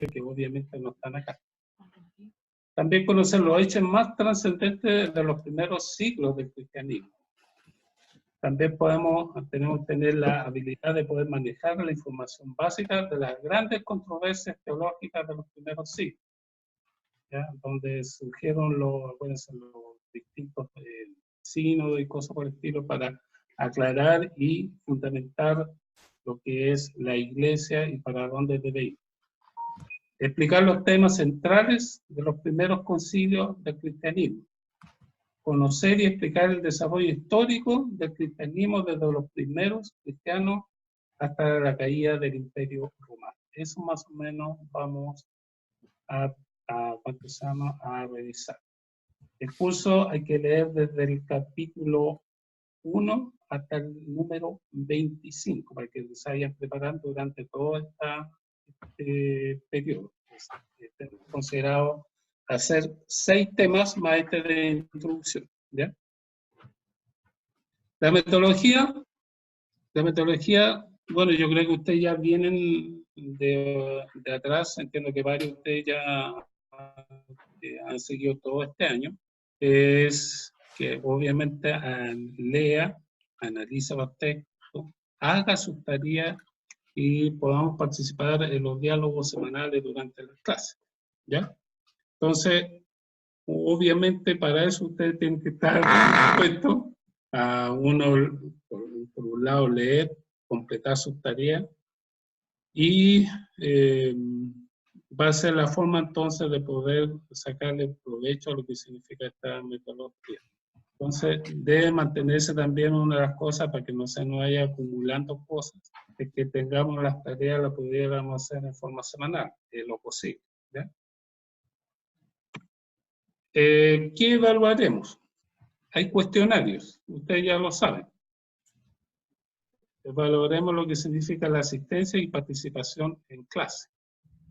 que obviamente no están acá. También conocer los hechos más trascendentes de los primeros siglos del cristianismo. También podemos tener la habilidad de poder manejar la información básica de las grandes controversias teológicas de los primeros siglos, ¿ya? Donde surgieron los distintos sínodos y cosas por el estilo para aclarar y fundamentar lo que es la iglesia y para dónde debe ir. Explicar los temas centrales de los primeros concilios del cristianismo. Conocer y explicar el desarrollo histórico del cristianismo desde los primeros cristianos hasta la caída del Imperio Romano. Eso más o menos vamos a revisar. El curso hay que leer desde el capítulo 1 hasta el número 25 para que se vayan preparando durante todo este periodo. Considerado hacer 6 temas más este de introducción, ¿ya? La metodología, bueno, yo creo que ustedes ya vienen de atrás, entiendo que varios de ustedes ya han seguido todo este año, es que obviamente lea, analiza los textos, haga sus tareas y podamos participar en los diálogos semanales durante las clases, ¿ya? Entonces, obviamente para eso ustedes tienen que estar dispuestos a uno, por un lado, leer, completar sus tareas y va a ser la forma entonces de poder sacarle provecho a lo que significa esta metodología. Entonces, debe mantenerse también una de las cosas para que no se nos vaya acumulando cosas, es que tengamos las tareas, las pudiéramos hacer en forma semanal, lo posible, ¿ya? ¿Qué evaluaremos? Hay cuestionarios, ustedes ya lo saben. Evaluaremos lo que significa la asistencia y participación en clase.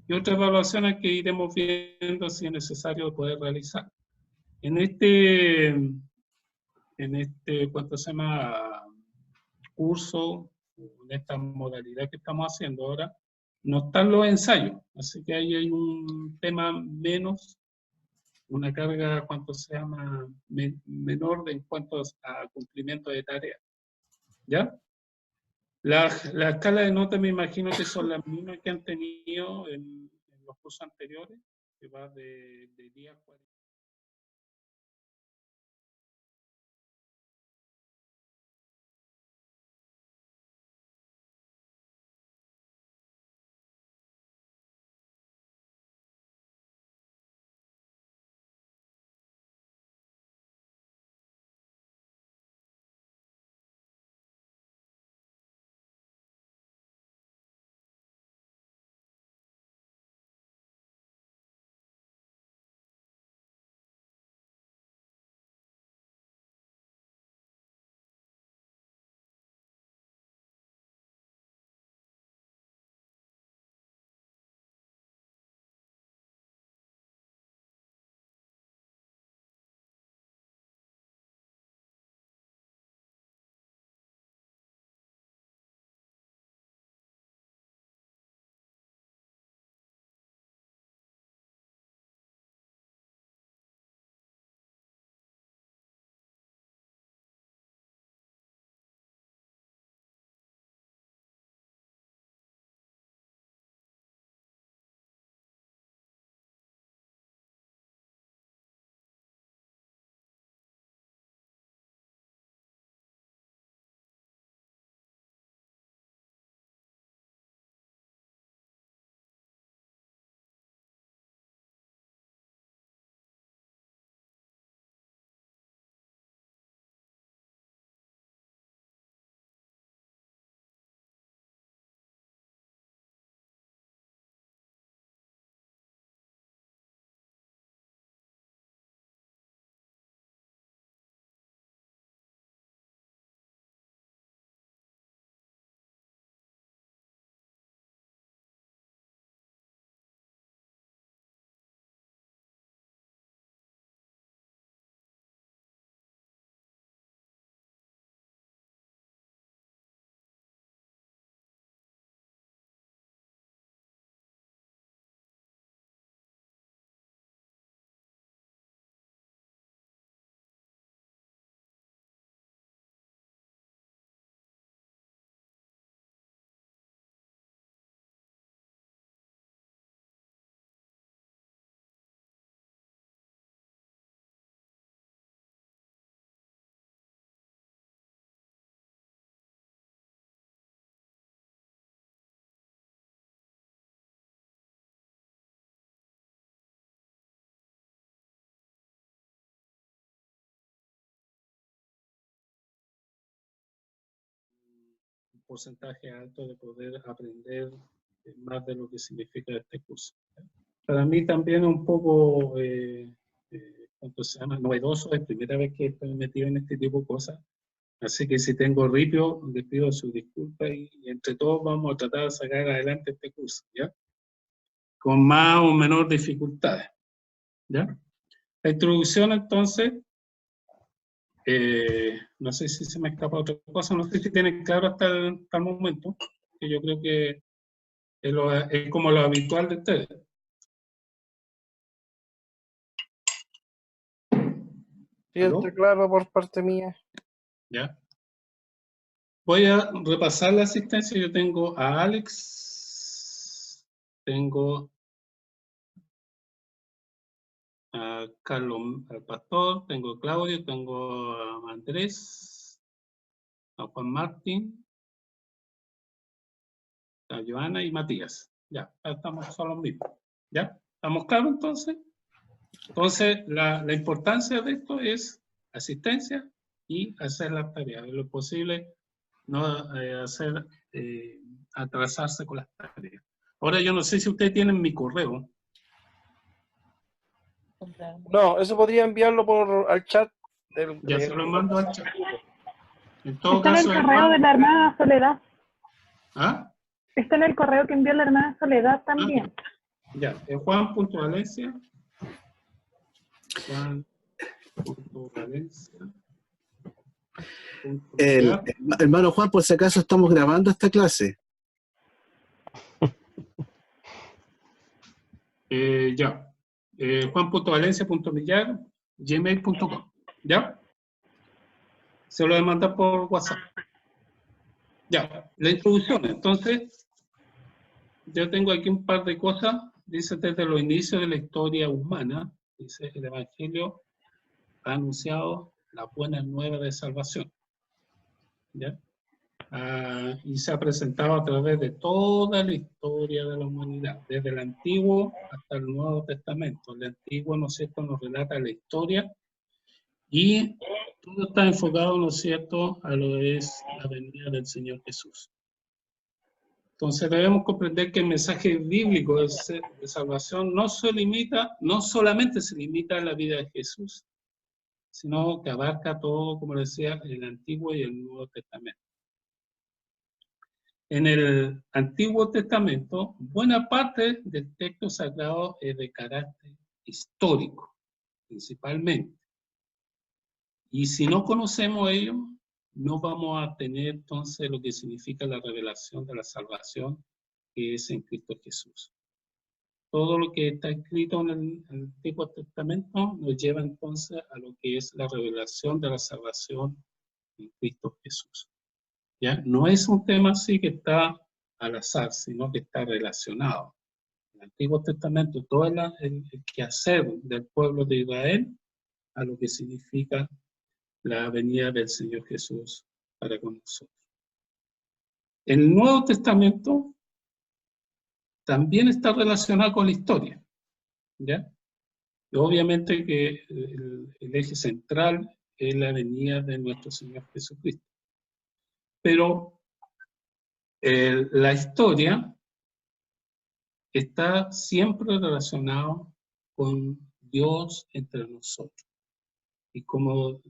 Y otras evaluaciones que iremos viendo si es necesario poder realizar. En ¿cuánto se llama? Curso, en esta modalidad que estamos haciendo ahora, no están los ensayos, así que ahí hay un tema menos, una carga, ¿cuánto se llama? Menor en cuanto a cumplimiento de tareas, ¿ya? La escala de notas me imagino que son las mismas que han tenido en los cursos anteriores, que va de 10 a 40. porcentaje alto de poder aprender más de lo que significa este curso. Para mí también es un poco, ¿cuánto se llama? Novedoso, es la primera vez que estoy metido en este tipo de cosas. Así que si tengo ripio, les pido su disculpa y entre todos vamos a tratar de sacar adelante este curso, ¿ya? Con más o menor dificultades, ¿ya? La introducción, entonces, no sé si se me escapa otra cosa, no sé si tienen claro hasta el momento, que yo creo que es como lo habitual de ustedes. Sí, está claro por parte mía. ¿Ya? Voy a repasar la asistencia. Yo tengo a Alex, tengo a Carlos, al Pastor, tengo a Claudio, tengo a Andrés, a Juan Martín, a Joana y Matías. Ya, estamos solo los mismos. ¿Ya? ¿Estamos claros entonces? Entonces, la importancia de esto es asistencia y hacer las tareas. De lo posible, no atrasarse con las tareas. Ahora, yo no sé si ustedes tienen mi correo. No, eso podría enviarlo al chat. Ya se lo mando al chat. En todo Está caso, en el correo de la hermana Soledad. ¿Ah? Está en el correo que envió la hermana Soledad también. Ya, Juan.valencia. Juan.valencia. Hermano Juan, por si acaso estamos grabando esta clase. Ya. Juan.valencia.millar, gmail.com. ¿Ya? Se lo demanda por WhatsApp. Ya, la introducción. Entonces, yo tengo aquí un par de cosas. Dice, desde los inicios de la historia humana, dice, el Evangelio ha anunciado la buena nueva de salvación. ¿Ya? Y se ha presentado a través de toda la historia de la humanidad, desde el Antiguo hasta el Nuevo Testamento. El Antiguo, ¿no es cierto?, nos relata la historia y todo está enfocado, ¿no es cierto?, a lo que es la venida del Señor Jesús. Entonces debemos comprender que el mensaje bíblico de salvación no solamente se limita a la vida de Jesús, sino que abarca todo, como decía, el Antiguo y el Nuevo Testamento. En el Antiguo Testamento, buena parte del texto sagrado es de carácter histórico, principalmente. Y si no conocemos ello, no vamos a tener entonces lo que significa la revelación de la salvación que es en Cristo Jesús. Todo lo que está escrito en el Antiguo Testamento nos lleva entonces a lo que es la revelación de la salvación en Cristo Jesús. ¿Ya? No es un tema así que está al azar, sino que está relacionado. En el Antiguo Testamento, todo el quehacer del pueblo de Israel a lo que significa la venida del Señor Jesús para con nosotros. El Nuevo Testamento también está relacionado con la historia, ¿ya? Y obviamente que el eje central es la venida de nuestro Señor Jesucristo. Pero la historia está siempre relacionado con Dios entre nosotros. Y como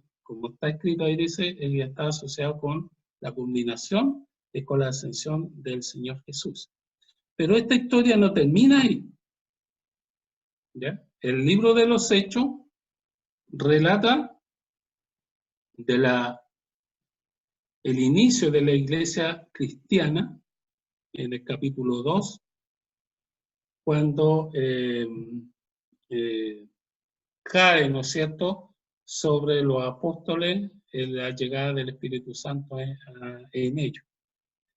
está escrito ahí, dice, él está asociado con la culminación y con la ascensión del Señor Jesús. Pero esta historia no termina ahí. ¿Ya? El libro de los Hechos relata el inicio de la iglesia cristiana en el capítulo 2, cuando cae, ¿no es cierto?, sobre los apóstoles la llegada del Espíritu Santo en ellos.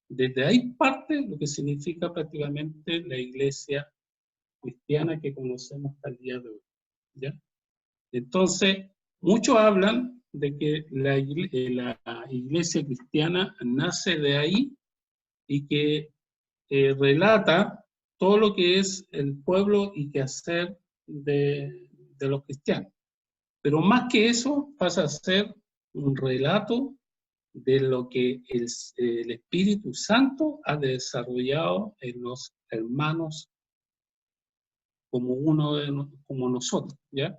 Desde ahí parte lo que significa prácticamente la iglesia cristiana que conocemos hasta el día de hoy. ¿Ya? Entonces, muchos hablan de que la iglesia cristiana nace de ahí y que relata todo lo que es el pueblo y quehacer de los cristianos. Pero más que eso, pasa a ser un relato de lo que el Espíritu Santo ha desarrollado en los hermanos como como nosotros, ¿ya?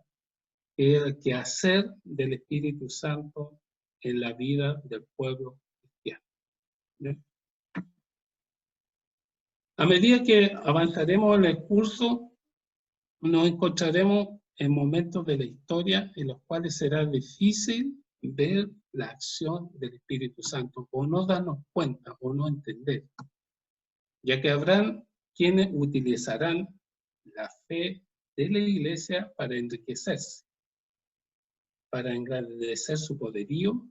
El quehacer del Espíritu Santo en la vida del pueblo cristiano, ¿ya? A medida que avanzaremos en el curso, nos encontraremos en momentos de la historia en los cuales será difícil ver la acción del Espíritu Santo, o no darnos cuenta, o no entender, ya que habrán quienes utilizarán la fe de la Iglesia para enriquecerse, para engrandecer su poderío,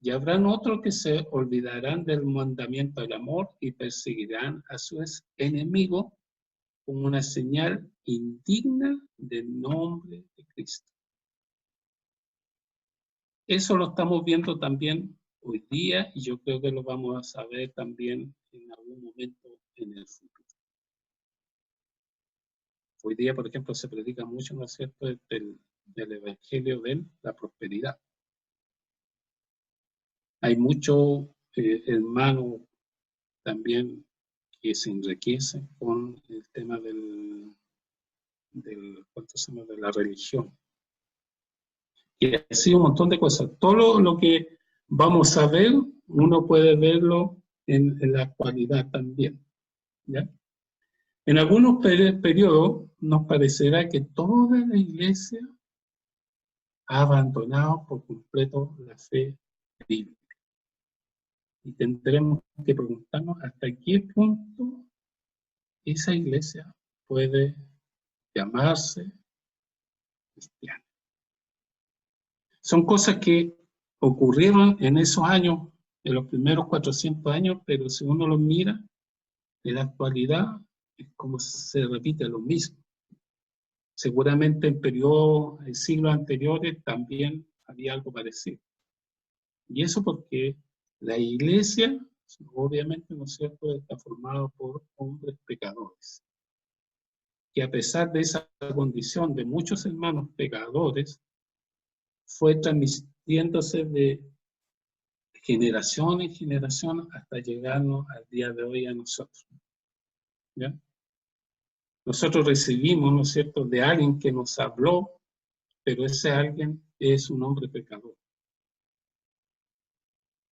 y habrán otros que se olvidarán del mandamiento del amor y perseguirán a sus enemigos como una señal indigna del nombre de Cristo. Eso lo estamos viendo también hoy día, y yo creo que lo vamos a saber también en algún momento en el futuro. Hoy día, por ejemplo, se predica mucho, ¿no es cierto?, del Evangelio de la prosperidad. Hay muchos hermanos también que se enriquecen con el tema ¿cuánto se llama?, de la religión. Y así un montón de cosas. Todo lo que vamos a ver, uno puede verlo en la actualidad también, ¿ya? En algunos periodos nos parecerá que toda la iglesia ha abandonado por completo la fe bíblica. Y tendremos que preguntarnos hasta qué punto esa iglesia puede llamarse cristiana. Son cosas que ocurrieron en esos años, en los primeros 400 años, pero si uno lo mira, en la actualidad es como se repite lo mismo. Seguramente en siglos anteriores también había algo parecido. Y eso porque la iglesia, obviamente, ¿no es cierto?, está formada por hombres pecadores. Que a pesar de esa condición de muchos hermanos pecadores, fue transmitiéndose de generación en generación hasta llegarnos al día de hoy a nosotros, ¿ya? Nosotros recibimos, ¿no es cierto?, de alguien que nos habló, pero ese alguien es un hombre pecador.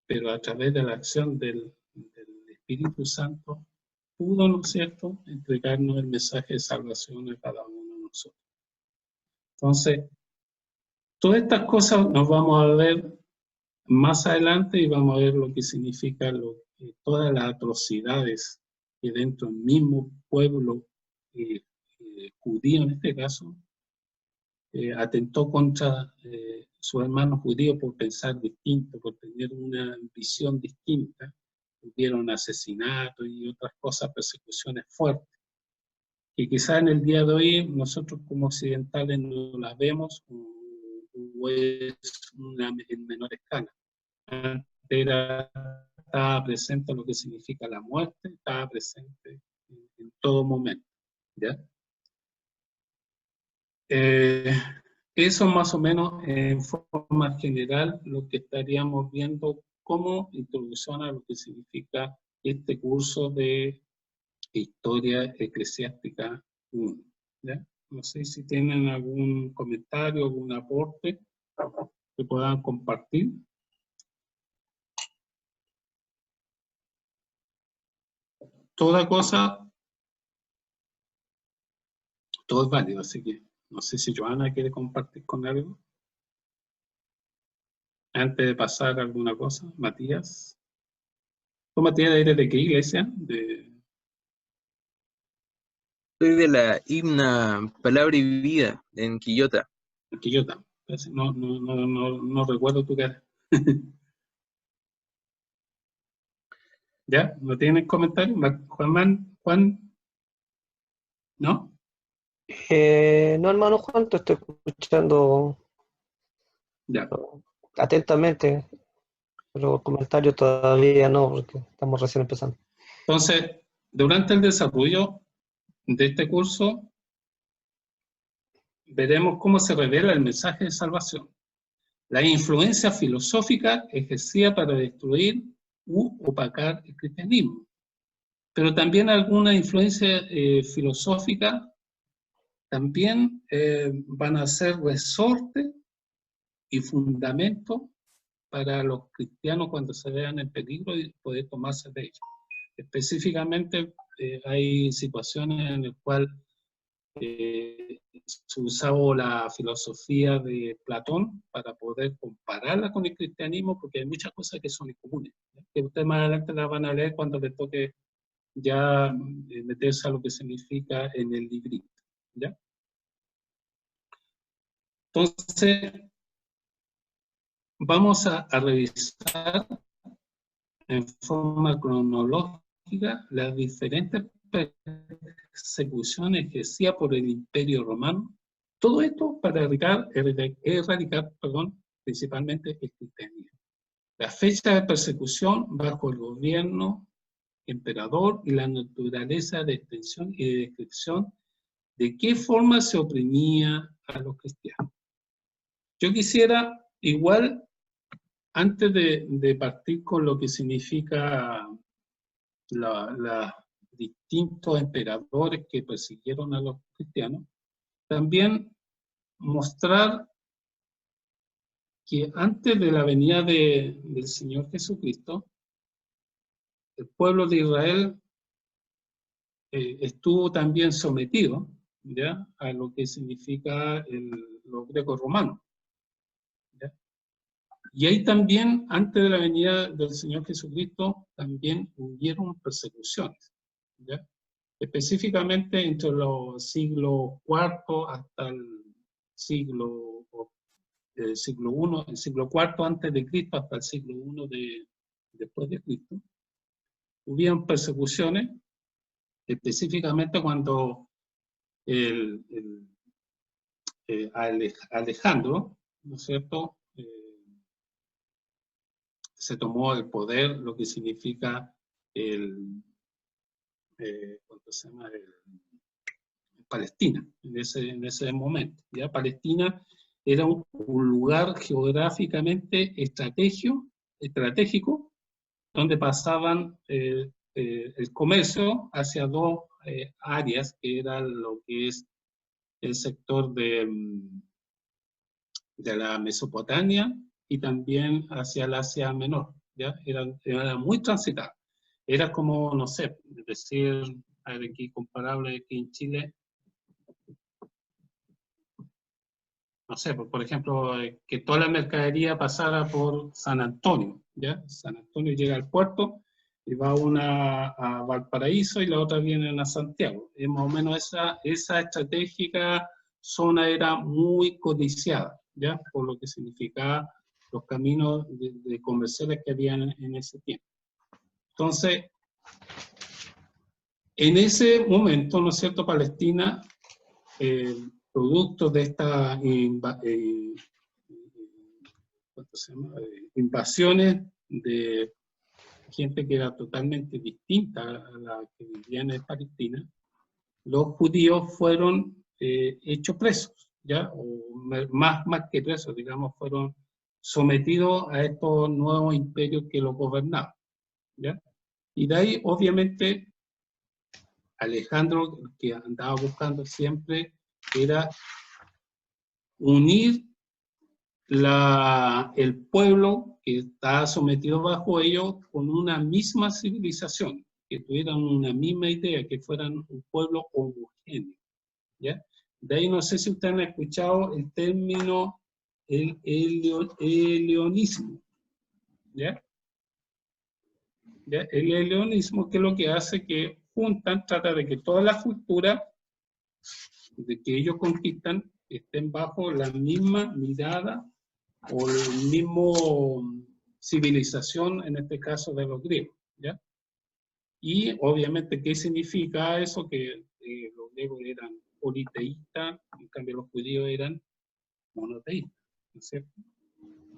Pero a través de la acción del Espíritu Santo, pudo, ¿no es cierto?, entregarnos el mensaje de salvación a cada uno de nosotros. Entonces, todas estas cosas nos vamos a ver más adelante y vamos a ver lo que significa todas las atrocidades que dentro del mismo pueblo judío, en este caso, atentó contra sus hermanos judíos por pensar distinto, por tener una visión distinta. Hubieron asesinatos y otras cosas, persecuciones fuertes, que quizá en el día de hoy nosotros como occidentales no las vemos, o es en menor escala. Antes estaba presente lo que significa la muerte, estaba presente en todo momento, ¿ya? Eso más o menos en forma general lo que estaríamos viendo como introducción a lo que significa este curso de Historia Eclesiástica 1, ¿ya? No sé si tienen algún comentario, algún aporte que puedan compartir. Toda cosa, todo es válido, así que no sé si Joana quiere compartir con algo. Antes de pasar a alguna cosa, Matías. ¿Tú, Matías, eres de qué iglesia? Soy de la himna Palabra y Vida en Quillota. En Quillota. No recuerdo tu cara. ¿Ya? ¿No tienen comentarios? Juan, ¿no? No, hermano Juan, te estoy escuchando Ya. atentamente, pero comentarios todavía no, porque estamos recién empezando. Entonces, durante el desarrollo de este curso, veremos cómo se revela el mensaje de salvación. la influencia filosófica ejercida para destruir u opacar el cristianismo. Pero también alguna influencia filosófica también van a ser resorte y fundamento para los cristianos cuando se vean en peligro y poder tomarse de ellos. Específicamente hay situaciones en las cuales se usaba la filosofía de Platón para poder compararla con el cristianismo, porque hay muchas cosas que son comunes, ¿ya? Que ustedes más adelante las van a leer cuando les toque ya meterse a lo que significa en el librito, ¿ya? Entonces, vamos a revisar en forma cronológica las diferentes persecuciones ejercidas por el Imperio Romano. Todo esto para erradicar, principalmente el cristianismo. La fecha de persecución bajo el gobierno emperador y la naturaleza de extensión y de descripción de qué forma se oprimía a los cristianos. Yo quisiera, igual, antes de partir con lo que significa los distintos emperadores que persiguieron a los cristianos, también mostrar que antes de la venida del Señor Jesucristo, el pueblo de Israel estuvo también sometido, ¿ya?, a lo que significa los griegos romanos, ¿ya? Y ahí también, antes de la venida del Señor Jesucristo, también hubieron persecuciones, ¿ya? Específicamente entre los siglos IV hasta el siglo I, el siglo IV antes de Cristo hasta el siglo I después de Cristo, hubieron persecuciones, específicamente cuando Alejandro, ¿no es cierto?, se tomó el poder, lo que significa ¿cuánto se llama? Palestina, en ese momento. ¿Ya? Palestina era un lugar geográficamente estratégico, donde pasaban el comercio hacia dos áreas, que era lo que es el sector de la Mesopotamia y también hacia el Asia Menor, ¿ya? Era muy transitada. Era como, no sé, decir, aquí comparable aquí en Chile, no sé, por ejemplo, que toda la mercadería pasara por San Antonio, ¿ya? San Antonio llega al puerto y va una a Valparaíso y la otra viene a Santiago. Y más o menos esa estratégica zona era muy codiciada, ¿ya? Por lo que significaba los caminos de comerciales que habían en ese tiempo. Entonces, en ese momento, ¿no es cierto?, Palestina, producto de esta invasiones de gente que era totalmente distinta a la que vivía en Palestina, los judíos fueron hechos presos, ¿ya? O más que presos, digamos, fueron sometidos a estos nuevos imperios que los gobernaban, ¿ya? Y de ahí, obviamente, Alejandro, que andaba buscando siempre, era unir el pueblo que estaba sometido bajo ellos con una misma civilización, que tuvieran una misma idea, que fueran un pueblo homogéneo, ¿ya? De ahí no sé si ustedes han escuchado el término el helenismo, ¿ya? ¿Ya? El helenismo, que es lo que hace que trata de que todas las culturas de que ellos conquistan estén bajo la misma mirada o la misma civilización, en este caso de los griegos, ¿ya? Y obviamente, ¿qué significa eso? Que los griegos eran politeístas, en cambio los judíos eran monoteístas, ¿no es cierto?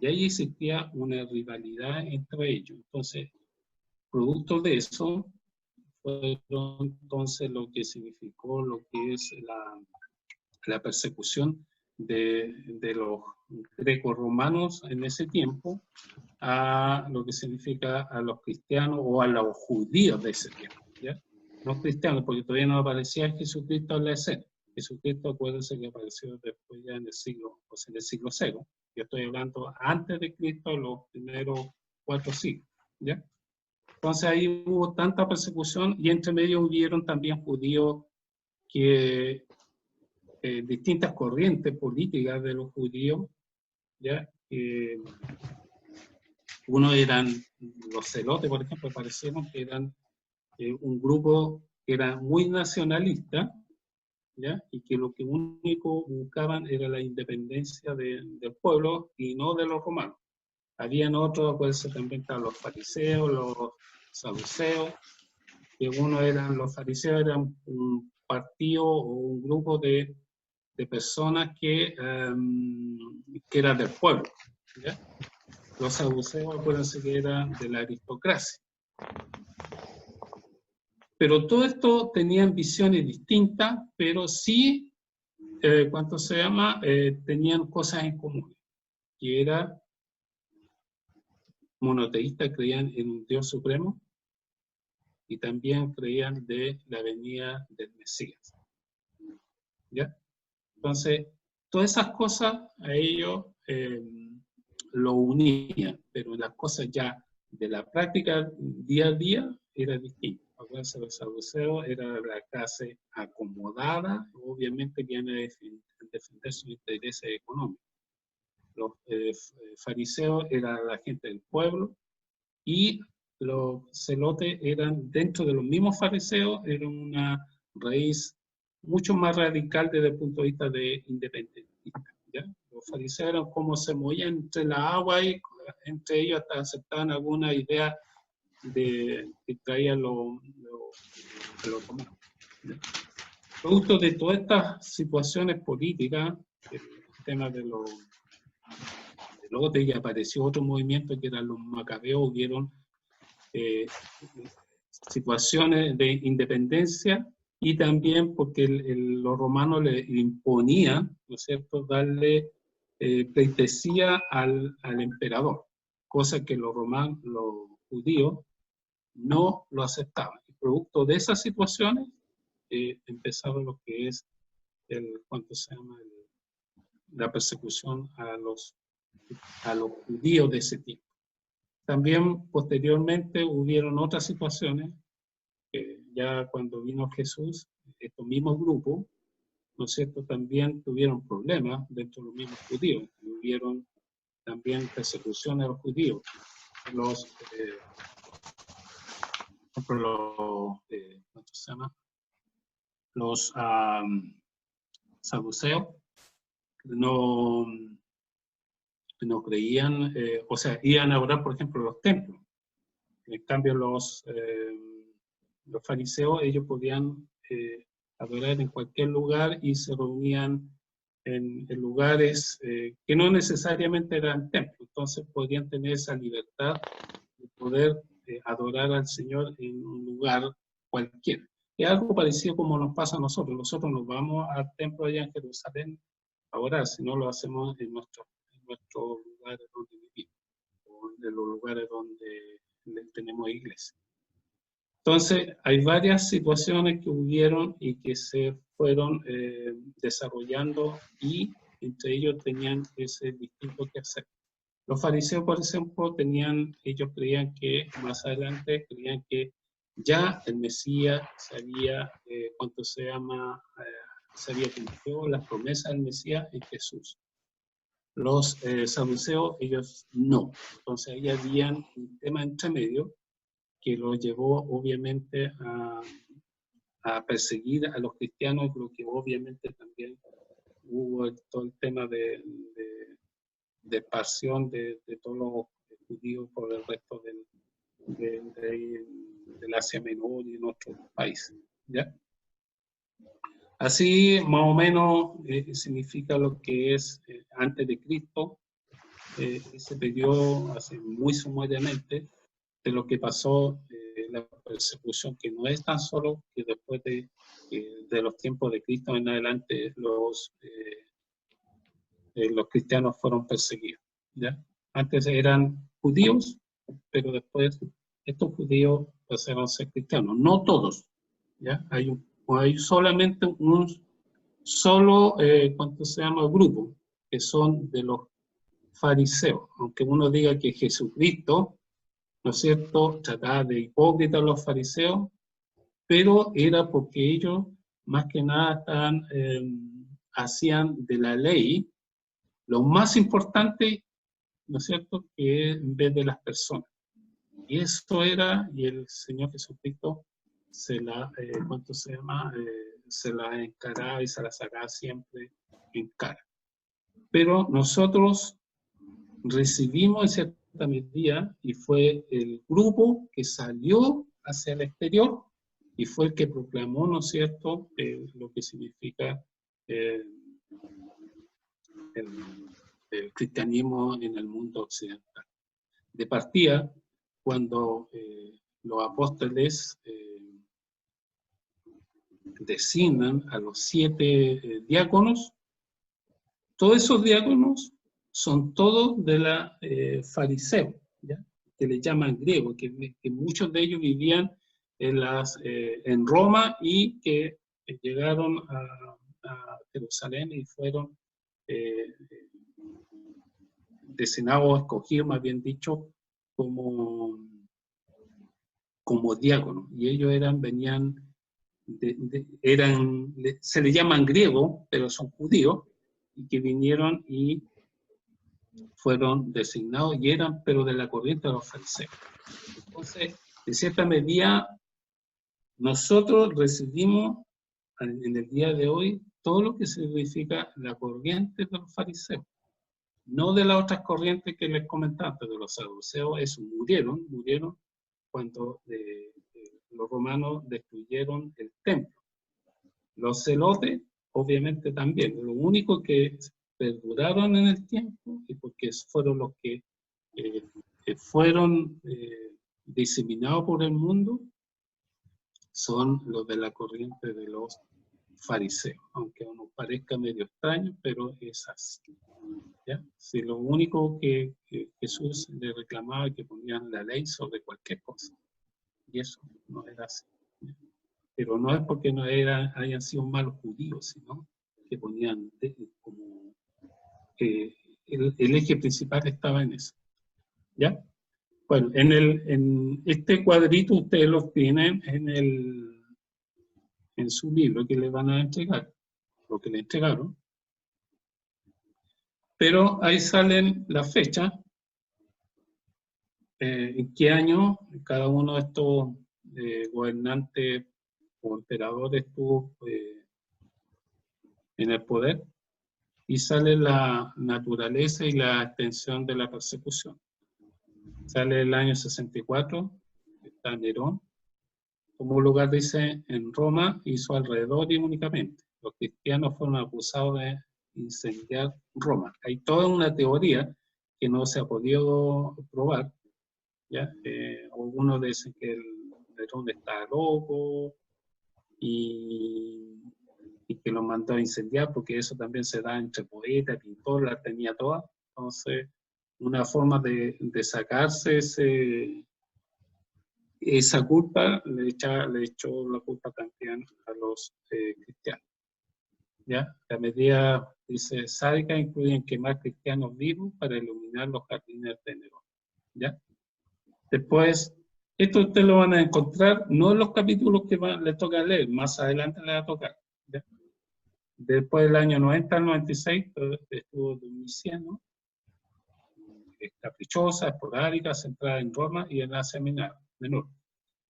Y ahí existía una rivalidad entre ellos. Entonces, producto de eso, fueron entonces lo que significó lo que es la persecución de los greco-romanos en ese tiempo a lo que significa a los cristianos o a los judíos de ese tiempo, ¿ya? No cristianos, porque todavía no aparecía Jesucristo en la escena. Jesucristo, acuérdense que apareció después ya en el siglo, o sea, en el siglo cero. Yo estoy hablando antes de Cristo, los primeros 4 siglos, ¿ya? Entonces ahí hubo tanta persecución y entre medio hubieron también judíos que distintas corrientes políticas de los judíos, ¿ya? Uno eran los celotes, por ejemplo, parecieron que eran un grupo que era muy nacionalista, ¿ya? Y que lo que único buscaban era la independencia del pueblo y no de los romanos. Habían otros, pues también están los fariseos, los saduceos, que los fariseos eran un partido o un grupo de personas que eran del pueblo, ¿ya? Los saduceos, acuérdense que eran de la aristocracia. Pero todo esto tenían visiones distintas, pero sí, tenían cosas en común, que era monoteístas, creían en un Dios supremo, y también creían de la venida del Mesías, ¿ya? Entonces, todas esas cosas a ellos lo unían, pero las cosas ya de la práctica día a día era distinto. Acuérdense, los saduceos era la clase acomodada, obviamente viene a defender sus intereses económicos. Los fariseos eran la gente del pueblo y los celotes eran, dentro de los mismos fariseos, eran una raíz mucho más radical desde el punto de vista de independentista, ¿ya? Los fariseos eran como se movían entre la agua y entre ellos hasta aceptaban alguna idea que traían los romanos. Producto de todas estas situaciones políticas, el tema de los celotes, y apareció otro movimiento que eran los macabeos, hubieron situaciones de independencia y también porque los romanos le imponían, ¿no es cierto?, darle pleitesía al emperador, cosa que los judíos no lo aceptaban. Y producto de esas situaciones empezaron lo que es la persecución a los judíos de ese tiempo. También posteriormente hubieron otras situaciones, ya cuando vino Jesús, estos mismos grupos, ¿no es cierto?, también tuvieron problemas dentro de los mismos judíos. Hubieron también persecuciones a los judíos. ¿Cómo se llama? Los saduceos no creían, o sea, iban a orar, por ejemplo, los templos. En cambio, los fariseos, ellos podían adorar en cualquier lugar y se reunían en lugares que no necesariamente eran templos. Entonces podían tener esa libertad de poder adorar al Señor en un lugar cualquiera. Es algo parecido como nos pasa a nosotros. Nosotros nos vamos al templo allá en Jerusalén a orar, si no lo hacemos en nuestros lugares donde vivimos, o en los lugares donde tenemos iglesia. Entonces, hay varias situaciones que hubieron y que se fueron desarrollando y entre ellos tenían ese distinto que hacer. Los fariseos, por ejemplo, ellos creían que más adelante, creían que ya el Mesías se había cumplido las promesas del Mesías en Jesús. Los saduceos, ellos no. Entonces ahí había un tema entre medio que lo llevó obviamente a perseguir a los cristianos, lo que obviamente también hubo todo el tema de pasión de todos los judíos por el resto del Asia Menor y en otros países, ¿ya? Así, más o menos, significa lo que es antes de Cristo, ese periodo, así muy sumariamente, de lo que pasó, la persecución, que no es tan solo que después de los tiempos de Cristo en adelante, los los cristianos fueron perseguidos, ¿ya? Antes eran judíos, pero después estos judíos pasaron a ser cristianos. No todos, ¿ya? Hay solamente un solo, ¿cuánto se llama? Grupo, que son de los fariseos. Aunque uno diga que Jesucristo, ¿no es cierto?, trataba de hipócritas a los fariseos, pero era porque ellos, más que nada, hacían de la ley lo más importante, ¿no es cierto?, que en vez de las personas. Y eso era, y el Señor Jesucristo se la, ¿cuánto se llama?, se la encaraba y se la sacaba siempre en cara. Pero nosotros recibimos en cierta medida, y fue el grupo que salió hacia el exterior, y fue el que proclamó, ¿no es cierto?, lo que significa el cristianismo en el mundo occidental. De partida, cuando los apóstoles designan a los 7 diáconos, todos esos diáconos son todos de la fariseo, ¿ya? Que le llaman griego, que muchos de ellos vivían en Roma y que llegaron a Jerusalén y fueron designados, escogidos, más bien dicho, como diáconos. Y ellos venían, se les llaman griegos, pero son judíos, y que vinieron y fueron designados y pero de la corriente de los fariseos. Entonces, de cierta medida, nosotros recibimos en el día de hoy todo lo que significa la corriente de los fariseos, no de las otras corrientes que les comentaba, pero de los saduceos. Esos murieron cuando los romanos destruyeron el templo. Los celotes, obviamente, también. Lo único que perduraron en el tiempo, y porque fueron los que fueron diseminados por el mundo, son los de la corriente de los fariseos, aunque nos parezca medio extraño, pero es así, ¿ya? Si lo único que Jesús le reclamaba es que ponían la ley sobre cualquier cosa, y eso no era así, ¿ya? Pero no es porque no hayan sido malos judíos, sino que ponían como el eje principal estaba en eso, ¿ya? Bueno, en este cuadrito ustedes lo tienen en su libro que le van a entregar, lo que le entregaron, pero ahí salen las fechas, en qué año cada uno de estos gobernantes o emperadores estuvo en el poder, y sale la naturaleza y la extensión de la persecución. Sale el año 64, está Nerón. Como lugar dice, en Roma y su alrededor y únicamente. Los cristianos fueron acusados de incendiar Roma. Hay toda una teoría que no se ha podido probar, ¿ya? Algunos dicen que Nerón está loco y que lo mandó a incendiar, porque eso también se da entre poeta, pintor, la tenía toda. Entonces, una forma de sacarse esa culpa, le echó la culpa también a los cristianos, ¿ya? La medida, dice, sádica incluyen quemar cristianos vivos para iluminar los jardines de Nerón, ¿ya? Después, esto ustedes lo van a encontrar, no en los capítulos que les toca leer, más adelante les va a tocar, ¿ya? Después del año 90 al 96, estuvo Domiciano, caprichosa, esporádica, centrada en Roma y en Asia Menor.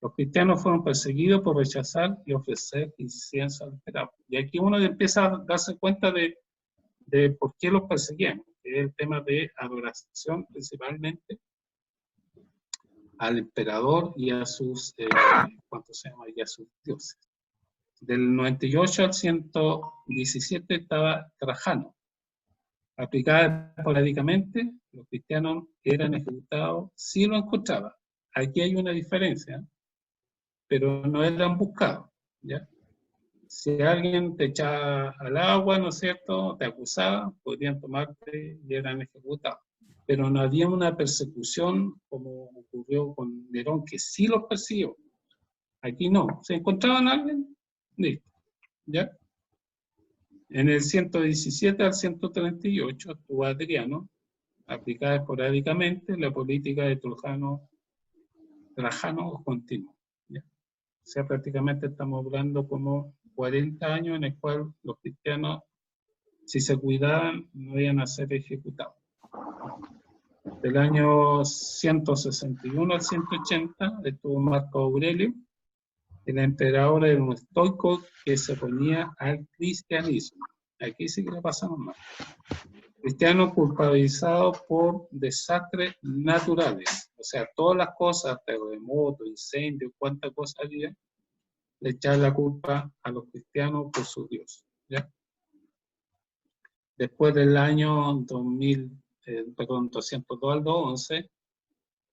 Los cristianos fueron perseguidos por rechazar y ofrecer incienso al emperador. Y aquí uno empieza a darse cuenta de por qué los perseguían, que es el tema de adoración principalmente al emperador y a sus, y a sus dioses. Del 98 al 117 estaba Trajano. Aplicada esporádicamente, los cristianos eran ejecutados si lo encontraban. Aquí hay una diferencia, pero no eran buscados, ¿ya? si alguien te echaba al agua, ¿no es cierto?, te acusaba, podrían tomarte y eran ejecutados. Pero no había una persecución como ocurrió con Nerón, que sí los persiguió. Aquí no. ¿Se encontraban a alguien? Listo. ¿Ya? En el 117 al 138 estuvo Adriano, aplicada esporádicamente la política de Trajano continuo. ¿Ya? O sea, prácticamente estamos hablando como 40 años en el cual los cristianos, si se cuidaban, no iban a ser ejecutados. Del año 161 al 180 estuvo Marco Aurelio, el emperador era un estoico que se oponía al cristianismo. Aquí sí que le pasamos mal. Cristiano culpabilizado por desastres naturales. O sea, todas las cosas, terremotos, incendios, cuántas cosas había, le echaban la culpa a los cristianos por su Dios. ¿Ya? Después del año 202 al 211,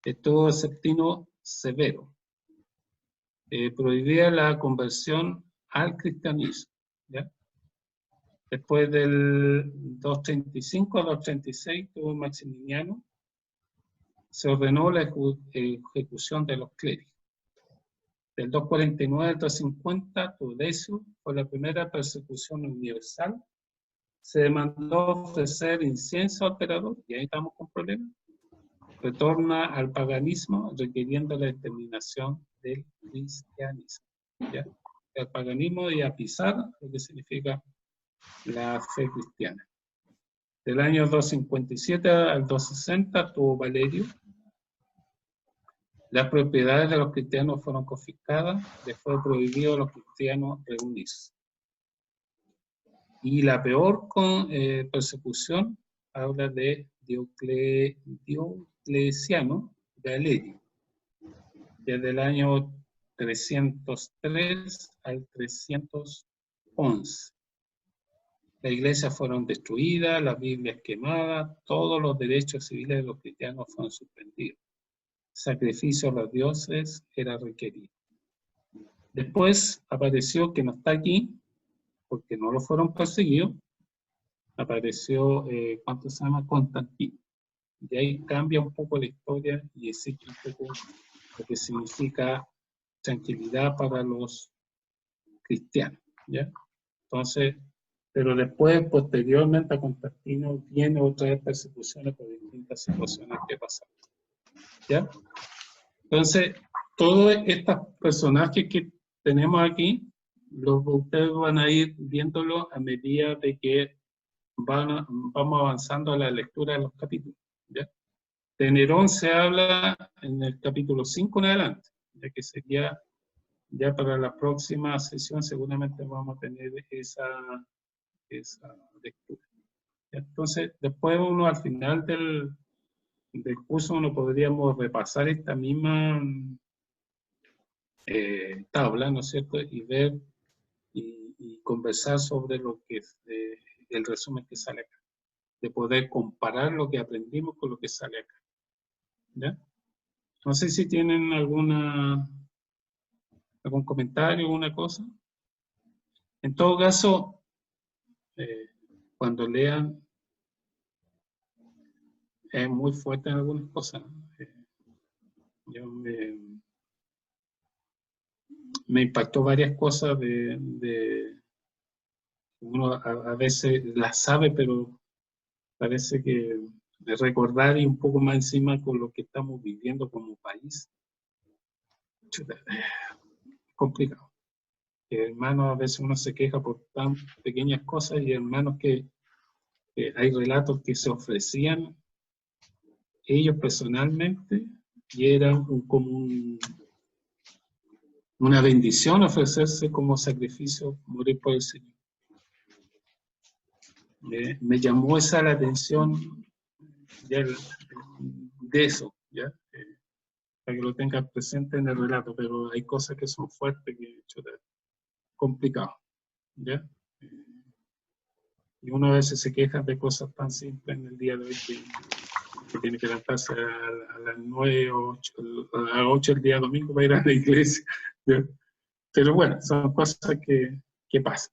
estuvo Septimo Severo. Prohibía la conversión al cristianismo. ¿Ya? Después del 235 al 236 tuvo Maximiliano, se ordenó la ejecución de los clérigos. Del 249 al 250, Teodesio fue la primera persecución universal. Se demandó ofrecer incienso al emperador, y ahí estamos con problemas. Retorna al paganismo, requiriendo la exterminación del cristianismo. ¿Ya? El paganismo y a pisar, lo que significa la fe cristiana. Del año 257 al 260 tuvo Valerio. Las propiedades de los cristianos fueron confiscadas, les fue prohibido a los cristianos reunirse. Y la peor persecución habla de Diocleciano Galerio, desde el año 303 al 311. Las iglesias fueron destruidas, las Biblias quemadas, todos los derechos civiles de los cristianos fueron suspendidos. Sacrificio a los dioses era requerido. Después apareció, que no está aquí, porque no lo fueron perseguidos, apareció, ¿cuánto se llama? Constantino. De ahí cambia un poco la historia y existe un poco lo que significa tranquilidad para los cristianos. ¿Ya? Entonces, pero después, posteriormente a Constantino, viene otras persecuciones por distintas situaciones que pasaron. ¿Ya? Entonces, todos estos personajes que tenemos aquí, ustedes van a ir viéndolo a medida de que vamos avanzando a la lectura de los capítulos. ¿Ya? De Nerón se habla en el capítulo 5 en adelante, ya que sería, ya para la próxima sesión seguramente vamos a tener esa lectura. ¿Ya? Entonces, después uno al final del curso uno podríamos repasar esta misma tabla, ¿no es cierto? Y ver y conversar sobre lo que es el resumen que sale acá. De poder comparar lo que aprendimos con lo que sale acá. ¿Ya? No sé si tienen algún comentario, alguna cosa. En todo caso, cuando lean, es muy fuerte en algunas cosas. Yo me impactó varias cosas uno a veces las sabe, pero parece que de recordar y un poco más encima con lo que estamos viviendo como país. Complicado. Hermanos, a veces uno se queja por tan pequeñas cosas y hermanos que hay relatos que se ofrecían ellos personalmente y era como una bendición ofrecerse como sacrificio, morir por el Señor. Me llamó esa la atención de eso, ¿ya? Para que lo tengas presente en el relato, pero hay cosas que son fuertes, que hecho complicado, ¿ya? Y uno a veces se queja de cosas tan simples en el día de hoy que tiene que levantarse a las 9 o 8, a las 8 el día domingo para ir a la iglesia, ¿ya? Pero bueno, son cosas que qué pasa.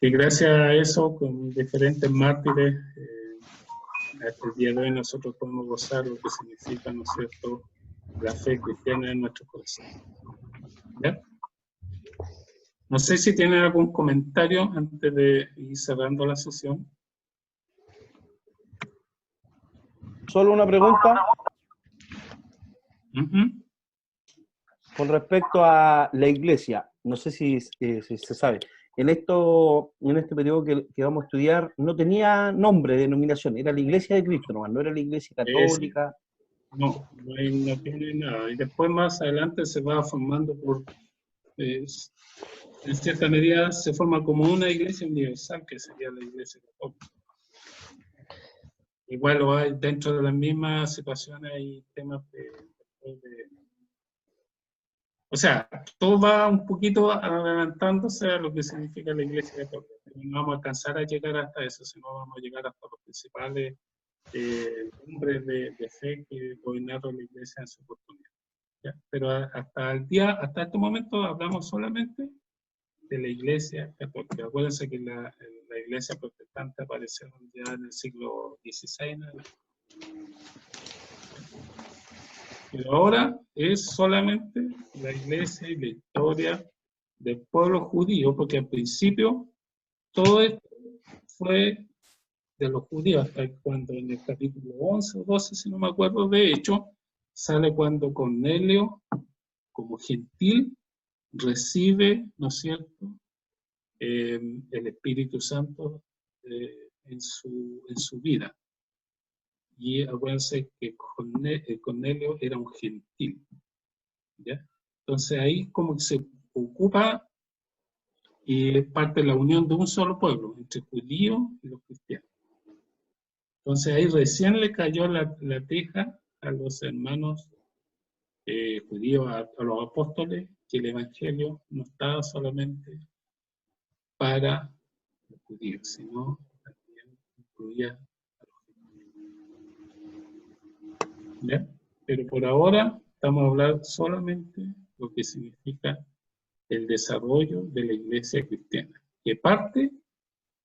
Y gracias a eso, con diferentes mártires, hasta el día de hoy nosotros podemos gozar lo que significa, ¿no es cierto?, la fe cristiana en nuestro corazón. ¿Ya? No sé si tienen algún comentario antes de ir cerrando la sesión. Solo una pregunta Ujú. con respecto a la iglesia. No sé si se sabe. En este periodo que vamos a estudiar, no tenía nombre, denominación. Era la Iglesia de Cristo nomás, no era la Iglesia Católica. No tiene nada. Y después más adelante se va formando en cierta medida se forma como una iglesia universal, que sería la Iglesia Católica. Igual lo hay dentro de las mismas situaciones, hay temas o sea, todo va un poquito adelantándose a lo que significa la Iglesia Católica. No vamos a alcanzar a llegar hasta eso, sino vamos a llegar hasta los principales hombres de fe que gobernaron la Iglesia en su oportunidad. ¿Ya? Pero hasta este momento hablamos solamente de la Iglesia Católica. Acuérdense que la Iglesia protestante apareció ya en el siglo XVI. Pero ahora es solamente la Iglesia y la historia del pueblo judío, porque al principio todo esto fue de los judíos, hasta cuando en el capítulo 11 o 12, si no me acuerdo, de hecho, sale cuando Cornelio, como gentil, recibe, ¿no es cierto?, el Espíritu Santo en su vida. Y acuérdense que Cornelio era un gentil, ¿ya? Entonces ahí como que se ocupa y es parte de la unión de un solo pueblo, entre judíos y los cristianos. Entonces ahí recién le cayó la teja a los hermanos judíos, a los apóstoles, que el Evangelio no estaba solamente para los judíos, sino también incluía a los judíos. ¿Ya? Pero por ahora estamos hablando solamente de lo que significa el desarrollo de la iglesia cristiana, que parte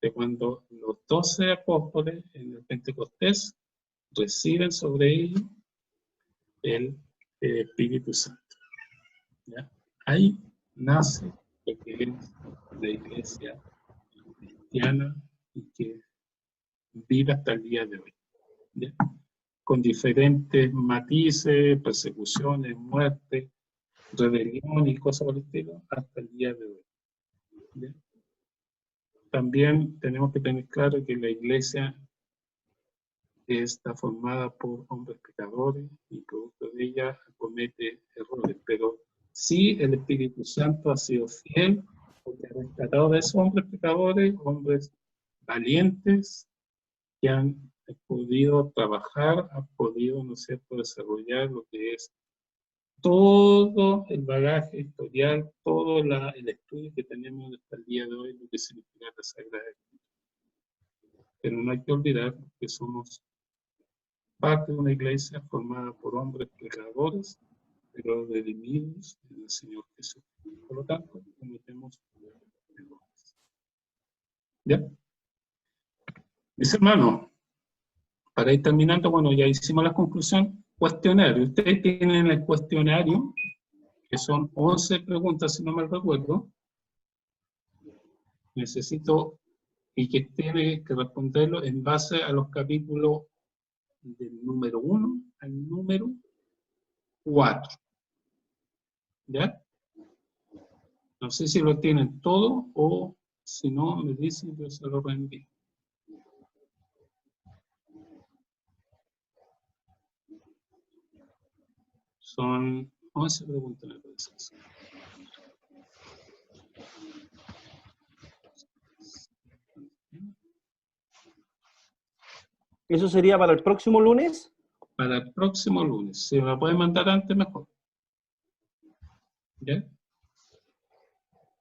de cuando los 12 apóstoles en el Pentecostés reciben sobre ellos el Espíritu Santo. ¿Ya? Ahí nace lo que es la iglesia cristiana y que vive hasta el día de hoy. ¿Ya? Con diferentes matices, persecuciones, muerte, rebelión y cosas por el estilo, hasta el día de hoy. ¿Ya? También tenemos que tener claro que la iglesia está formada por hombres pecadores y producto de ella comete errores, pero sí el Espíritu Santo ha sido fiel porque ha rescatado de esos hombres pecadores, hombres valientes que han podido trabajar, han podido, ¿no es cierto?, desarrollar lo que es todo el bagaje historial, todo el estudio que tenemos hasta el día de hoy, lo que significa la Sagrada Escritura. Pero no hay que olvidar que somos parte de una iglesia formada por hombres pecadores, pero redimidos en el Señor Jesús. Por lo tanto, cometemos errores. ¿Ya? Mis hermanos, para ir terminando, bueno, ya hicimos la conclusión. Cuestionario. Ustedes tienen el cuestionario, que son 11 preguntas, si no me recuerdo. Necesito, y que tiene que responderlo en base a los capítulos del número 1 al número 4. ¿Ya? No sé si lo tienen todo o si no, me dicen, yo se lo reenvío. Son 11 preguntas, me parece. ¿Eso sería para el próximo lunes? Para el próximo lunes. Si me la pueden mandar antes, mejor. ¿Ya?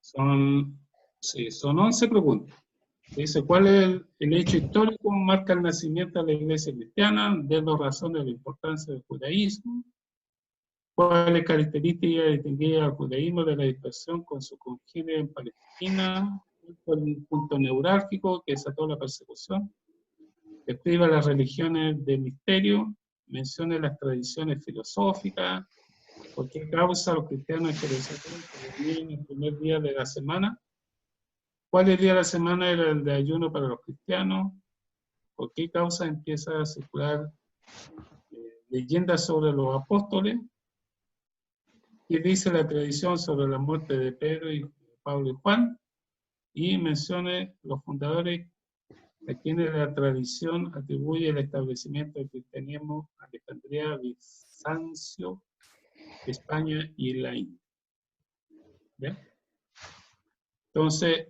Son 11 preguntas. Dice, ¿cuál es el hecho histórico que marca el nacimiento de la iglesia cristiana? De las razones de la importancia del judaísmo. ¿Cuáles características distinguían al judaísmo de la dispersión con su congénere en Palestina? Un punto neurálgico que desató la persecución. Describa las religiones de misterio. Mencione las tradiciones filosóficas. ¿Por qué causa los cristianos en Jerusalén se reunían el primer día de la semana? ¿Cuál día de la semana era el de ayuno para los cristianos? ¿Por qué causa empieza a circular leyendas sobre los apóstoles? ¿Qué dice la tradición sobre la muerte de Pedro y Pablo y Juan? Y mencione los fundadores a quienes la tradición atribuye el establecimiento del cristianismo: Alejandría, Bizancio, España y la India. ¿Ya? Entonces,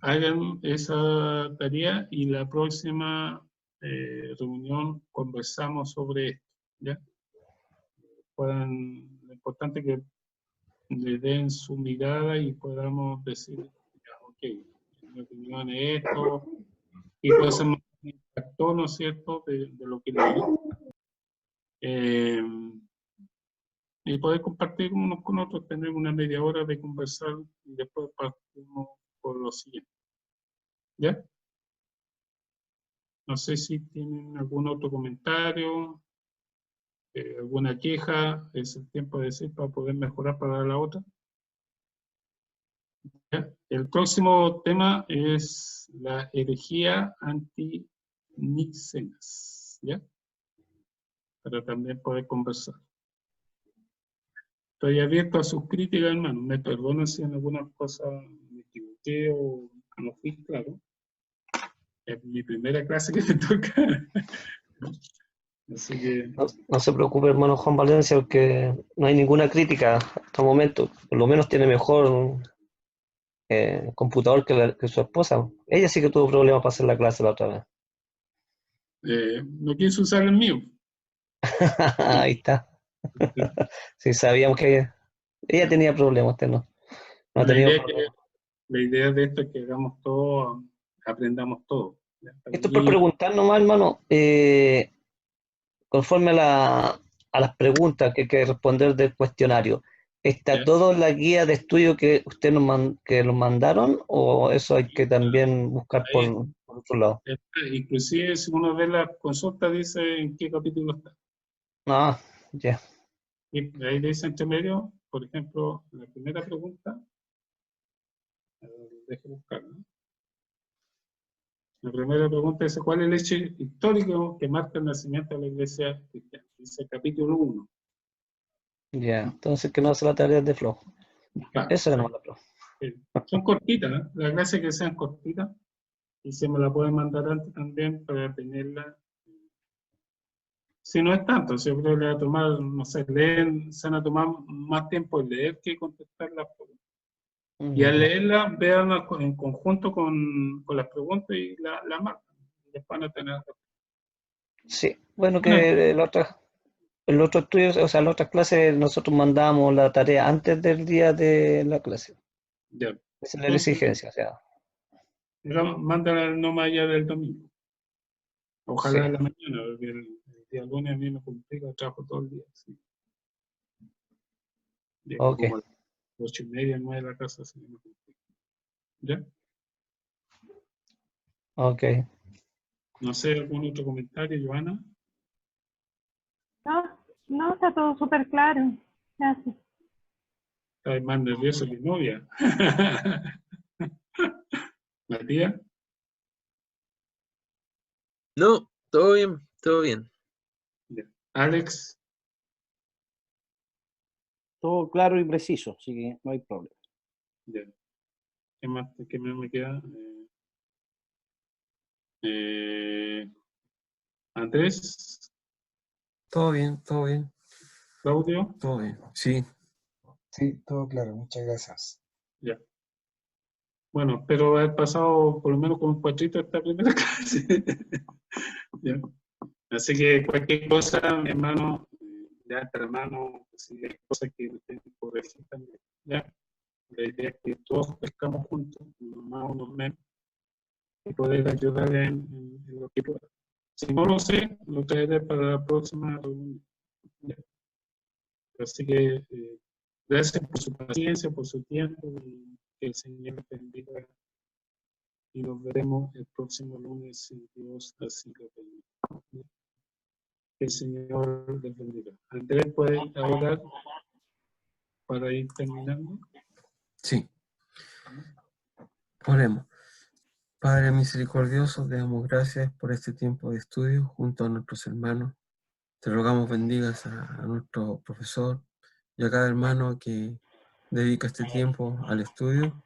hagan esa tarea y la próxima reunión conversamos sobre esto. ¿Ya? Lo importante es que le den su mirada y podamos decir, ok, en mi opinión es esto, y puede ser más un impacto, ¿no es cierto?, de lo que leí. Y poder compartir unos con otros, tener una media hora de conversar y después partimos por lo siguiente. ¿Ya? No sé si tienen algún otro comentario, alguna queja, es el tiempo de decir para poder mejorar para la otra. ¿Ya? El próximo tema es la herejía anti-Nicenas, ¿ya? Para también poder conversar. Estoy abierto a sus críticas, hermano. Me perdonan si en algunas cosas me equivoqué o no fui claro. Es mi primera clase que me toca. Así que... No se preocupe, hermano Juan Valencia, porque no hay ninguna crítica hasta el momento. Por lo menos tiene mejor computador que su esposa. Ella sí que tuvo problemas para hacer la clase la otra vez. no quiso usar el mío. Ahí está. Sí, sabíamos que ella tenía problemas, usted no. No ha La tenido idea, problemas. la idea de esto es que hagamos todo, aprendamos todo. Esto es por preguntar nomás, hermano, conforme a las preguntas que hay que responder del cuestionario. ¿Está ¿Ya? todo en la guía de estudio que usted que nos mandaron o eso hay que también buscar Ahí, por otro lado? inclusive si uno ve la consulta dice en qué capítulo está. Ah, ya. Y ahí dice entre medio, por ejemplo, la primera pregunta, déjame buscar, ¿no? La primera pregunta dice, ¿cuál es el hecho histórico que marca el nacimiento de la iglesia cristiana? Dice capítulo 1. Ya, entonces que no hace la tarea de flojo. Claro, Eso no la flojo. son cortitas, ¿eh? Las clases que sean cortitas, y se me la pueden mandar antes también para tenerla. Si no es tanto, si yo creo que le va a tomar, no sé, se van a tomar más tiempo en leer que contestar las preguntas. Y al Ya. leerla, vean en conjunto con las preguntas y la marcan. Les van a tener. Sí, bueno Bueno, que el otro estudio, o sea, en las otras clases nosotros mandamos la tarea antes del día de la clase. ya. Esa es la Entonces, exigencia, o sea, mándala no más allá del domingo. sí, Ojalá en la mañana, porque el día lunes a mí me complica, trabajo todo el día. Sí. Llego ok, como a las 8:30, 9 de la casa, así que me complica. ¿Ya? ok. No sé, ¿algún otro comentario, Joana? No, está todo súper claro. Gracias. Estás más nervioso que novia. Matías, No, todo bien, todo bien. ya. Alex, Todo claro y preciso, así que no hay problema. ya. ¿Qué más me queda? Andrés, Todo bien, Claudio, todo bien. Sí, Sí, todo claro, muchas gracias. ya. Bueno, espero haber pasado por lo menos con un cuatrito esta primera clase. Ya. Así que cualquier cosa, mi hermano, ya está hermano, si hay cosas que ustedes corregir también. Ya. La idea es que todos pescamos juntos, unos más, unos menos, y poder ayudar en lo que pueda. Si no lo sé, lo traeré para la próxima reunión. Ya. Así que gracias por su paciencia, por su tiempo, y que el Señor les bendiga. Y nos veremos el próximo lunes, si Dios así lo permite. Que el Señor les bendiga. Andrés, ¿puede orar para ir terminando? Sí. Oremos. Padre misericordioso, te damos gracias por este tiempo de estudio junto a nuestros hermanos. Te rogamos bendigas a nuestro profesor y a cada hermano que dedica este tiempo al estudio,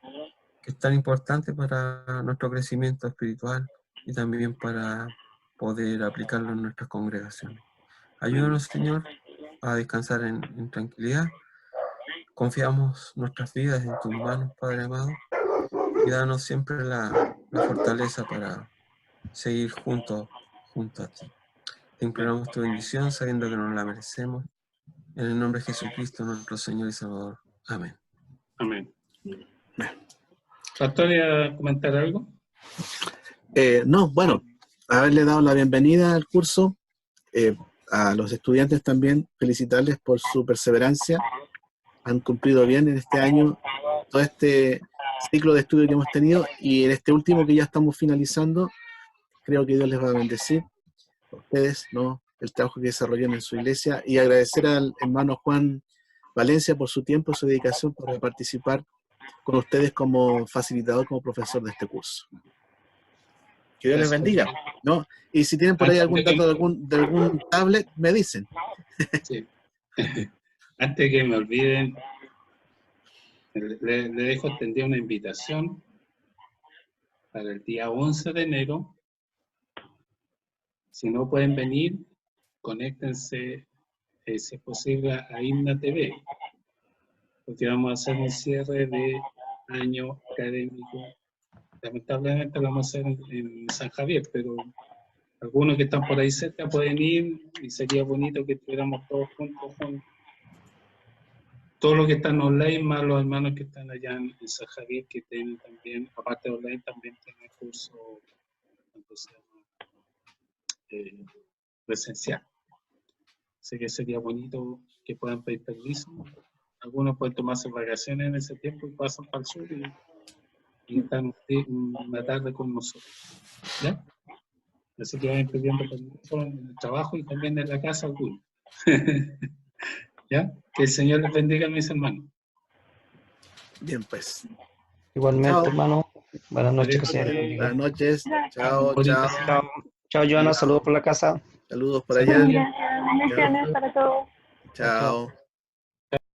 que es tan importante para nuestro crecimiento espiritual y también para poder aplicarlo en nuestras congregaciones. Ayúdanos, Señor, a descansar en tranquilidad. Confiamos nuestras vidas en tus manos, Padre amado, y danos siempre la fortaleza para seguir junto a ti. Te imploramos tu bendición, sabiendo que nos la merecemos. En el nombre de Jesucristo, nuestro Señor y Salvador. Amén. Amén. Pastor, ¿iba a comentar algo? No, bueno, haberle dado la bienvenida al curso, a los estudiantes también, felicitarles por su perseverancia. Han cumplido bien en este año todo este ciclo de estudio que hemos tenido, y en este último que ya estamos finalizando, creo que Dios les va a bendecir a ustedes, ¿no?, el trabajo que desarrollan en su iglesia, y agradecer al hermano Juan Valencia por su tiempo y su dedicación para participar con ustedes como facilitador, como profesor de este curso. Que Dios les bendiga, ¿no? Y si tienen por ahí algún dato de algún tablet, me dicen. Sí. Antes que me olviden, le dejo extendida una invitación para el día 11 de enero. Si no pueden venir, conéctense, si es posible, a Himna TV, porque vamos a hacer un cierre de año académico. Lamentablemente lo vamos a hacer en San Javier, pero algunos que están por ahí cerca pueden ir, y sería bonito que estuviéramos todos juntos con todos los que están online, más los hermanos que están allá en San Javier, que tienen también, aparte de online, también tienen curso presencial. Así que sería bonito que puedan pedir permiso. Algunos pueden tomarse vacaciones en ese tiempo y pasan para el sur y están una tarde con nosotros. ¿Ya? Así que vayan pidiendo permiso en el trabajo y también en la casa algunos. ¿Ya? Que el Señor les bendiga, mis hermanos. Bien, pues. Igualmente, Chao. hermano. Buenas noches, que se Buenas noches. Chao, chao. Chao, Joana. Saludos por la casa. Saludos por allá. Bendiciones para todos. Chao.